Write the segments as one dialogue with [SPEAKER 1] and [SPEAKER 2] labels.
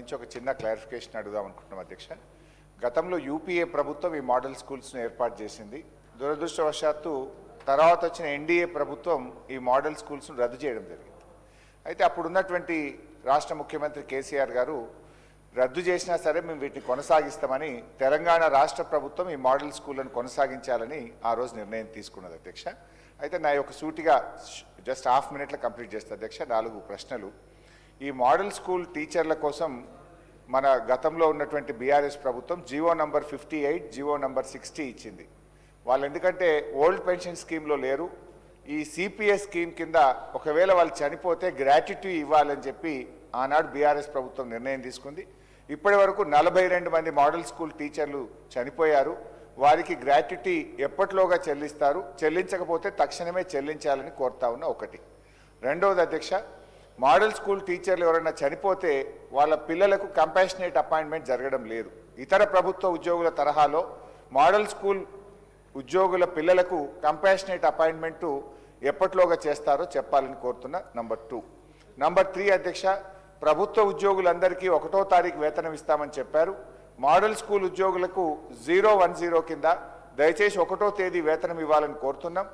[SPEAKER 1] సంబంధించి ఒక చిన్న క్లారిఫికేషన్ అడుగుదాం అనుకుంటున్నాం అధ్యక్ష. గతంలో యూపీఏ ప్రభుత్వం ఈ మోడల్ స్కూల్స్ను ఏర్పాటు చేసింది. దురదృష్టవశాత్తు తర్వాత వచ్చిన ఎన్డీఏ ప్రభుత్వం ఈ మోడల్ స్కూల్స్ను రద్దు చేయడం జరిగింది. అయితే అప్పుడున్నటువంటి రాష్ట్ర ముఖ్యమంత్రి కేసీఆర్ గారు రద్దు చేసినా సరే మేము వీటిని కొనసాగిస్తామని తెలంగాణ రాష్ట్ర ప్రభుత్వం ఈ మోడల్ స్కూళ్లను కొనసాగించాలని ఆ రోజు నిర్ణయం తీసుకున్నది అధ్యక్ష. అయితే నా యొక్క సూటిగా జస్ట్ హాఫ్ మినిట్లో కంప్లీట్ చేస్తా అధ్యక్ష. 4 ప్రశ్నలు. ఈ మోడల్ స్కూల్ టీచర్ల కోసం మన గతంలో ఉన్నటువంటి బీఆర్ఎస్ ప్రభుత్వం జీవో నంబర్ 58, జీవో నంబర్ 60 ఇచ్చింది. వాళ్ళు ఎందుకంటే ఓల్డ్ పెన్షన్ స్కీమ్లో లేరు, ఈ సిపిఎస్ స్కీమ్ కింద ఒకవేళ వాళ్ళు చనిపోతే గ్రాట్యుటీ ఇవ్వాలని చెప్పి ఆనాడు బీఆర్ఎస్ ప్రభుత్వం నిర్ణయం తీసుకుంది. ఇప్పటి వరకు 42 మంది మోడల్ స్కూల్ టీచర్లు చనిపోయారు. వారికి గ్రాట్యుటీ ఎప్పటిలోగా చెల్లిస్తారు, చెల్లించకపోతే తక్షణమే చెల్లించాలని కోరుతా ఉన్న ఒకటి. రెండవది అధ్యక్ష, మోడల్ స్కూల్ టీచర్లు ఎవరైనా చనిపోతే వాళ్ళ పిల్లలకు కంపాషనేట్ అపాయింట్మెంట్ జరగడం లేదు. ఇతర ప్రభుత్వ ఉద్యోగుల తరహాలో మోడల్ స్కూల్ ఉద్యోగుల పిల్లలకు కంపాషనేట్ అపాయింట్మెంటు ఎప్పటిలోగా చేస్తారో చెప్పాలని కోరుతున్నా. నంబర్ 2. నంబర్ 3 అధ్యక్ష, ప్రభుత్వ ఉద్యోగులందరికీ 1వ తారీఖు వేతనం ఇస్తామని చెప్పారు. మోడల్ స్కూల్ ఉద్యోగులకు 010 కింద దయచేసి 1వ తేదీ వేతనం ఇవ్వాలని కోరుతున్నాం.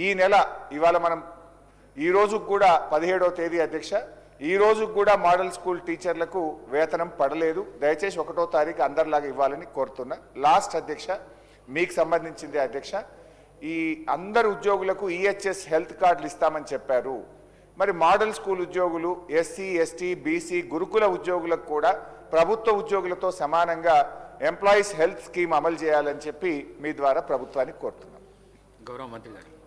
[SPEAKER 1] ఈ నెల ఇవాళ మనం ఈ రోజుకు కూడా 17వ తేదీ అధ్యక్ష, ఈ రోజుకు కూడా మోడల్ స్కూల్ టీచర్లకు వేతనం పడలేదు. దయచేసి 1వ తారీఖు అందరిలాగా ఇవ్వాలని కోరుతున్నా. లాస్ట్ అధ్యక్ష, మీకు సంబంధించింది అధ్యక్ష, ఈ అందరు ఉద్యోగులకు ఈహెచ్ఎస్ హెల్త్ కార్డులు ఇస్తామని చెప్పారు. మరి మోడల్ స్కూల్ ఉద్యోగులు, ఎస్సీ, ఎస్టీ, బీసీ, గురుకుల ఉద్యోగులకు కూడా ప్రభుత్వ ఉద్యోగులతో సమానంగా ఎంప్లాయీస్ హెల్త్ స్కీమ్ అమలు చేయాలని చెప్పి మీ ద్వారా ప్రభుత్వానికి కోరుతున్నాం.
[SPEAKER 2] గౌరవ మంత్రి గారు.